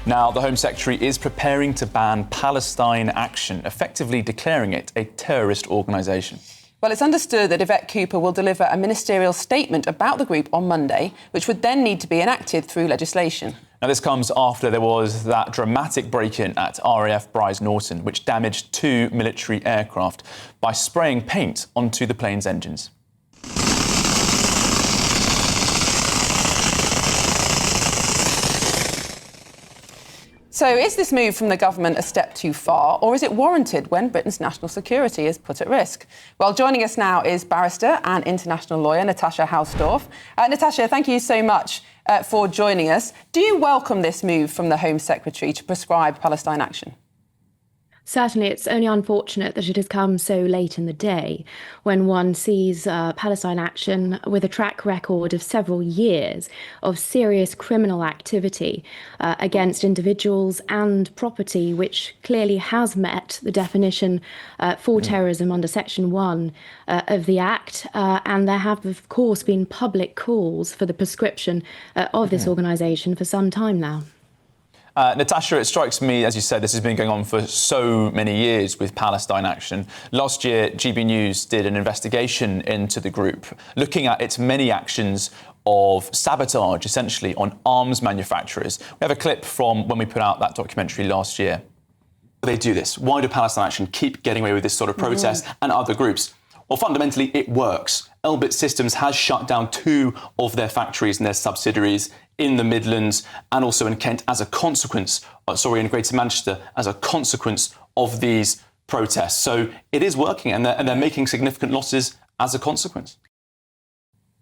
Now, the Home Secretary is preparing to ban Palestine Action, effectively declaring it a terrorist organisation. Well, it's understood that Yvette Cooper will deliver a ministerial statement about the group on Monday, which would then need to be enacted through legislation. Now, this comes after there was that dramatic break-in at RAF Brize Norton, which damaged 2 military aircraft by spraying paint onto the plane's engines. So is this move from the government a step too far, or is it warranted when Britain's national security is put at risk? Well, joining us now is barrister and international lawyer Natasha Hausdorff. Natasha, thank you so much for joining us. Do you welcome this move from the Home Secretary to prescribe Palestine Action? Certainly, it's only unfortunate that it has come so late in the day when one sees Palestine Action with a track record of several years of serious criminal activity against individuals and property, which clearly has met the definition for terrorism under Section 1 of the Act. And there have, of course, been public calls for the proscription of this organisation for some time now. Natasha, it strikes me, as you said, this has been going on for so many years with Palestine Action. Last year, GBNews did an investigation into the group, looking at its many actions of sabotage, essentially, on arms manufacturers. We have a clip from when we put out that documentary last year. They do this. Why do Palestine Action keep getting away with this sort of protest and other groups? Well, fundamentally, it works. Elbit Systems has shut down 2 of their factories and their subsidiaries in the Midlands and also in Kent as a consequence, in Greater Manchester, as a consequence of these protests. So it is working, and they're making significant losses as a consequence.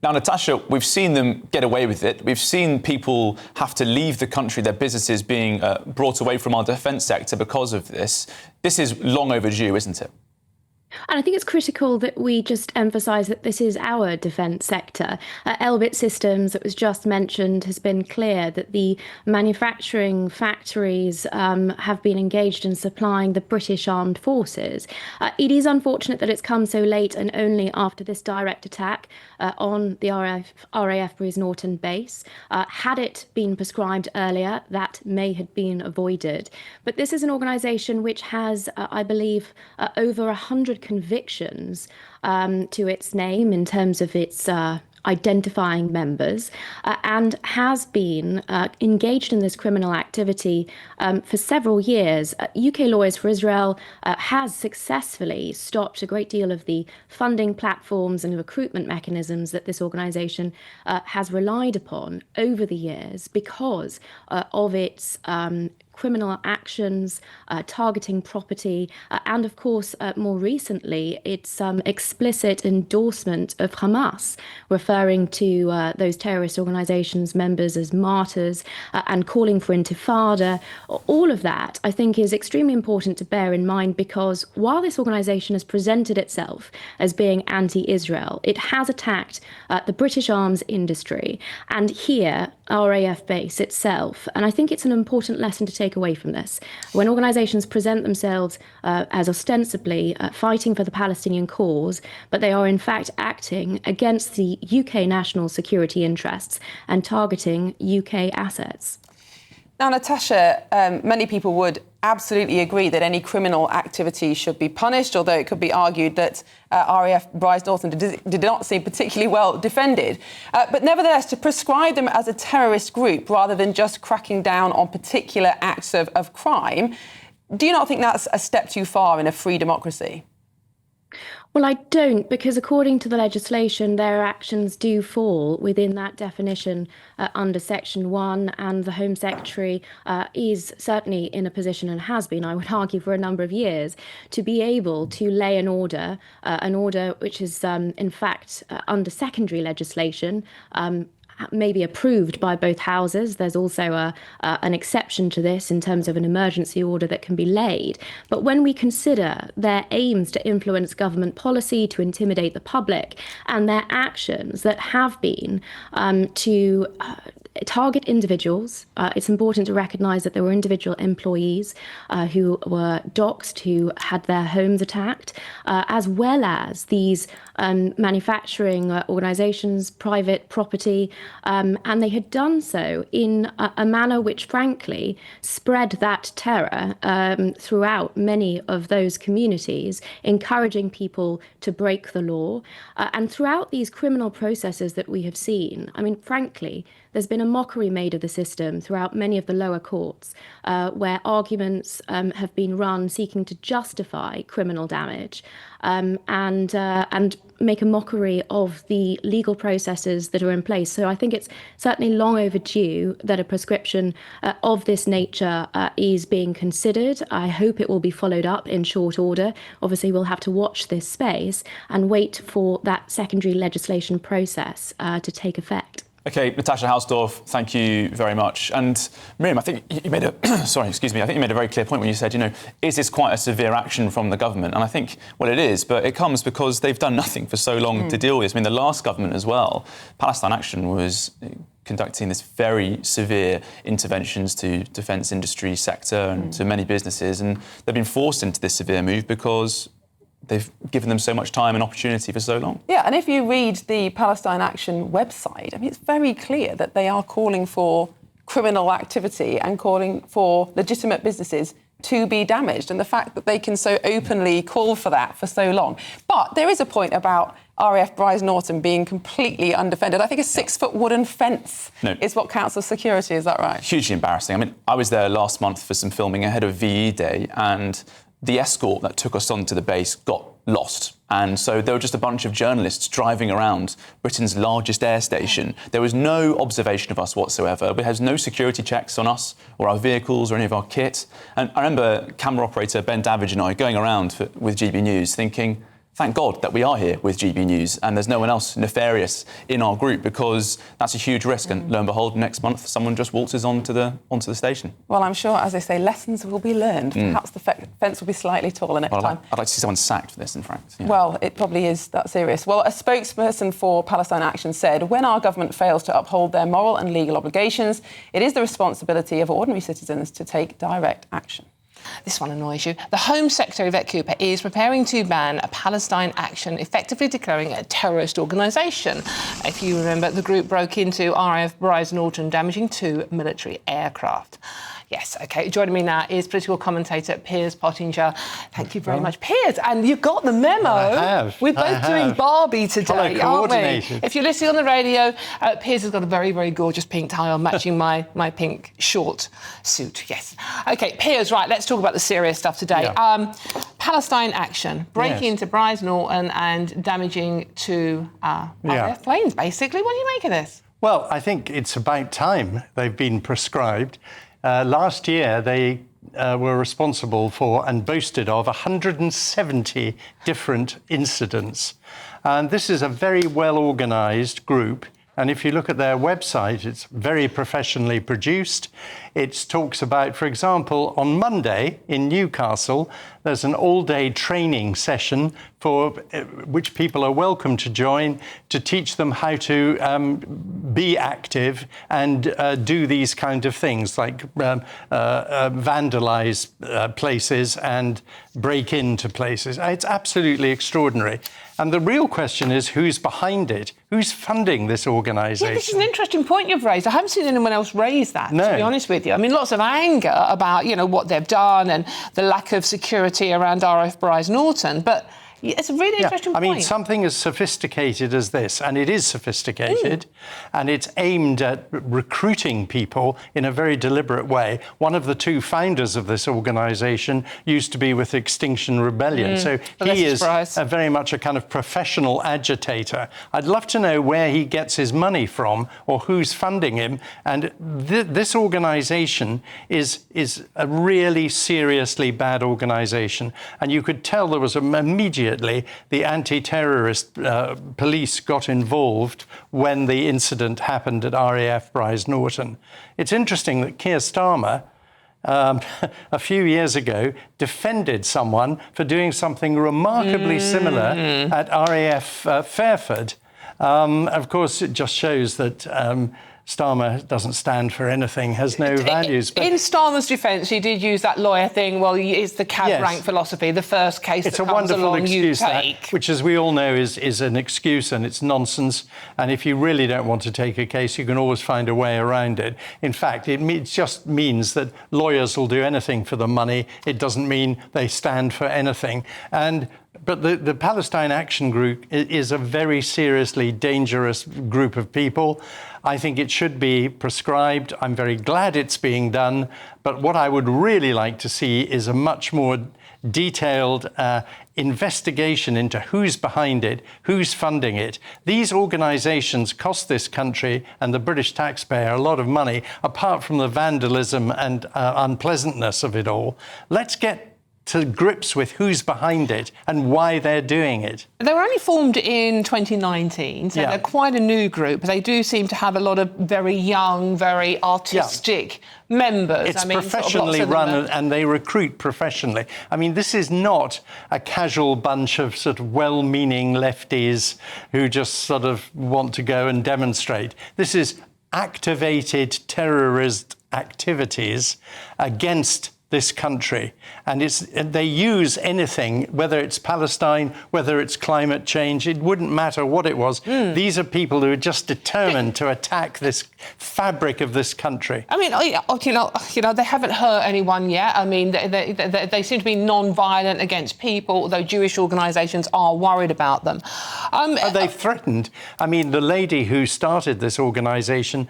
Now, Natasha, we've seen them get away with it. We've seen people have to leave the country, their businesses being brought away from our defence sector because of this. This is long overdue, isn't it? And I think it's critical that we just emphasise that this is our defence sector. Elbit Systems, that was just mentioned, has been clear that the manufacturing factories have been engaged in supplying the British Armed Forces. It is unfortunate that it's come so late and only after this direct attack on the RAF Brize Norton base. Had it been prescribed earlier, that may have been avoided. But this is an organisation which has, I believe, over 100 convictions to its name in terms of its identifying members and has been engaged in this criminal activity for several years. UK Lawyers for Israel has successfully stopped a great deal of the funding platforms and recruitment mechanisms that this organisation has relied upon over the years because of its criminal actions, targeting property, and of course, more recently, its explicit endorsement of Hamas, referring to those terrorist organisations' members as martyrs and calling for intifada. All of that, I think, is extremely important to bear in mind because while this organisation has presented itself as being anti-Israel, it has attacked the British arms industry and here, RAF base itself. And I think it's an important lesson to take away from this. When organisations present themselves as ostensibly fighting for the Palestinian cause, but they are in fact acting against the UK national security interests and targeting UK assets. Now, Natasha, many people would absolutely agree that any criminal activity should be punished, although it could be argued that RAF Brize Norton did not seem particularly well defended. But nevertheless, to prescribe them as a terrorist group rather than just cracking down on particular acts of crime, do you not think that's a step too far in a free democracy? Well, I don't, because according to the legislation, their actions do fall within that definition under Section 1, and the Home Secretary is certainly in a position, and has been, I would argue, for a number of years, to be able to lay an order which is, in fact, under secondary legislation, may be approved by both houses. There's also an exception to this in terms of an emergency order that can be laid. But when we consider their aims to influence government policy, to intimidate the public, and their actions that have been to target individuals. It's important to recognise that there were individual employees who were doxxed, who had their homes attacked, as well as these manufacturing organisations, private property, and they had done so in a manner which, frankly, spread that terror throughout many of those communities, encouraging people to break the law. And throughout these criminal processes that we have seen, I mean, frankly, there's been a mockery made of the system throughout many of the lower courts, where arguments have been run seeking to justify criminal damage and make a mockery of the legal processes that are in place. So I think it's certainly long overdue that a prescription of this nature is being considered. I hope it will be followed up in short order. Obviously, we'll have to watch this space and wait for that secondary legislation process to take effect. OK, Natasha Hausdorff, thank you very much. And Miriam, I think you made a I think you made a very clear point when you said, is this quite a severe action from the government? And I think, well, it is, but it comes because they've done nothing for so long to deal with this. I mean, the last government as well, Palestine Action, was conducting this very severe interventions to defence industry sector and to many businesses, and they've been forced into this severe move because they've given them so much time and opportunity for so long. Yeah, and if you read the Palestine Action website, I mean, it's very clear that they are calling for criminal activity and calling for legitimate businesses to be damaged, and the fact that they can so openly call for that for so long. But there is a point about RAF Brize Norton being completely undefended. I think a 6-foot wooden fence is what counts as security, is that right? Hugely embarrassing. I mean, I was there last month for some filming ahead of VE Day, and the escort that took us onto the base got lost. And so there were just a bunch of journalists driving around Britain's largest air station. There was no observation of us whatsoever. There was no security checks on us or our vehicles or any of our kit. And I remember camera operator Ben Davidge and I going around with GB News thinking, thank God that we are here with GB News and there's no one else nefarious in our group, because that's a huge risk. And lo and behold, next month, someone just waltzes onto the station. Well, I'm sure, as they say, lessons will be learned. Perhaps the fence will be slightly taller next time. I'd like to see someone sacked for this, in fact. Yeah. Well, it probably is that serious. Well, a spokesperson for Palestine Action said, when our government fails to uphold their moral and legal obligations, it is the responsibility of ordinary citizens to take direct action. This one annoys you. The Home Secretary, Yvette Cooper, is preparing to ban Palestine Action, effectively declaring it a terrorist organisation. If you remember, the group broke into RAF Brize Norton, damaging 2 military aircraft. Yes, OK. Joining me now is political commentator Piers Pottinger. Thank you very much. Piers, and you've got the memo. I have. We're both doing Barbie today, aren't we? If you're listening on the radio, Piers has got a very, very gorgeous pink tie on, matching my pink short suit. Yes. OK, Piers, right, let's talk about the serious stuff today. Yeah. Palestine Action, breaking into Brize Norton and damaging 2 RAF planes, basically. What do you make of this? Well, I think it's about time they've been proscribed. Last year, they were responsible for and boasted of 170 different incidents. And this is a very well-organised group. And if you look at their website, it's very professionally produced. It talks about, for example, on Monday in Newcastle, there's an all-day training session for which people are welcome to join to teach them how to be active and do these kind of things like vandalise places and break into places. It's absolutely extraordinary. And the real question is, who's behind it? Who's funding this organisation? Yeah, this is an interesting point you've raised. I haven't seen anyone else raise that, to be honest with you. I mean, lots of anger about, what they've done and the lack of security around RAF Brize Norton, but it's a really interesting point. I mean, something as sophisticated as this, and it is sophisticated, and it's aimed at recruiting people in a very deliberate way. One of the 2 founders of this organisation used to be with Extinction Rebellion, so he is very much a kind of professional agitator. I'd love to know where he gets his money from or who's funding him. And this organisation is a really seriously bad organisation. And you could tell there was immediately the anti-terrorist police got involved when the incident happened at RAF Brize Norton. It's interesting that Keir Starmer, a few years ago, defended someone for doing something remarkably similar at RAF Fairford. Of course, it just shows that Starmer doesn't stand for anything, has no values. But in Starmer's defence, he did use that lawyer thing, well, it's the cab rank philosophy, the first case it's that comes along you take. Which, as we all know, is an excuse and it's nonsense. And if you really don't want to take a case, you can always find a way around it. In fact, it just means that lawyers will do anything for the money. It doesn't mean they stand for anything. But the Palestine Action Group is a very seriously dangerous group of people. I think it should be proscribed. I'm very glad it's being done. But what I would really like to see is a much more detailed investigation into who's behind it, who's funding it. These organisations cost this country and the British taxpayer a lot of money, apart from the vandalism and unpleasantness of it all. Let's get to grips with who's behind it and why they're doing it. They were only formed in 2019, so they're quite a new group. They do seem to have a lot of very young, very artistic members. It's professionally run and they recruit professionally. I mean, this is not a casual bunch of sort of well-meaning lefties who just sort of want to go and demonstrate. This is activated terrorist activities against this country, and they use anything, whether it's Palestine, whether it's climate change, it wouldn't matter what it was. These are people who are just determined to attack this fabric of this country. I mean, you know, they haven't hurt anyone yet. I mean, they seem to be non-violent against people, although Jewish organisations are worried about them. They threatened. I mean, the lady who started this organisation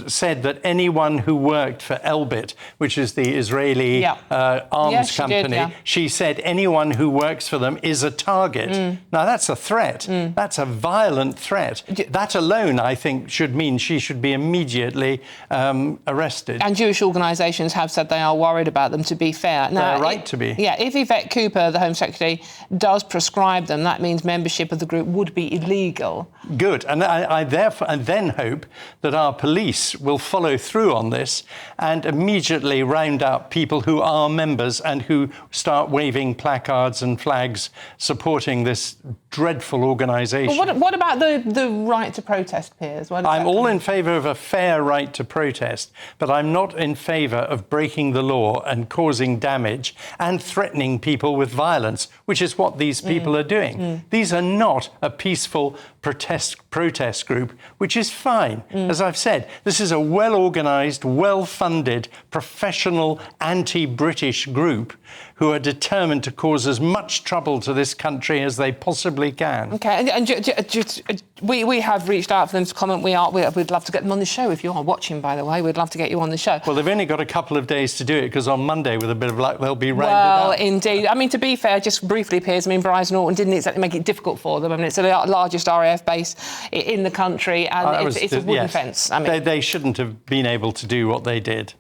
said that anyone who worked for Elbit, which is the Israeli arms company, she said anyone who works for them is a target. Now, that's a threat. That's a violent threat. That alone, I think, should mean she should be immediately arrested. And Jewish organisations have said they are worried about them, to be fair. Now, they're right to be. Yeah, if Yvette Cooper, the Home Secretary, does prescribe them, that means membership of the group would be illegal. Good. And I therefore then hope that our police will follow through on this and immediately round up people who are members and who start waving placards and flags supporting this dreadful organisation. But what about the right to protest, Piers? I'm all in favour of a fair right to protest, but I'm not in favour of breaking the law and causing damage and threatening people with violence, which is what these people are doing. These are not a peaceful protest group, which is fine. As I've said, this is a well-organised, well-funded, professional, anti-British group who are determined to cause as much trouble to this country as they possibly can. OK, and we have reached out for them to comment. We'd love to get them on the show. If you are watching, by the way, we'd love to get you on the show. Well, they've only got a couple of days to do it, because on Monday, with a bit of luck, they'll be rounded up. Well, indeed. I mean, to be fair, just briefly, Piers, I mean, Brize Norton didn't exactly make it difficult for them. I mean, it's the largest RAF base in the country, and it's a wooden fence. I mean, they shouldn't have been able to do what they did.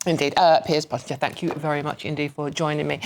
Indeed. Piers Pottinger, thank you very much indeed for joining me.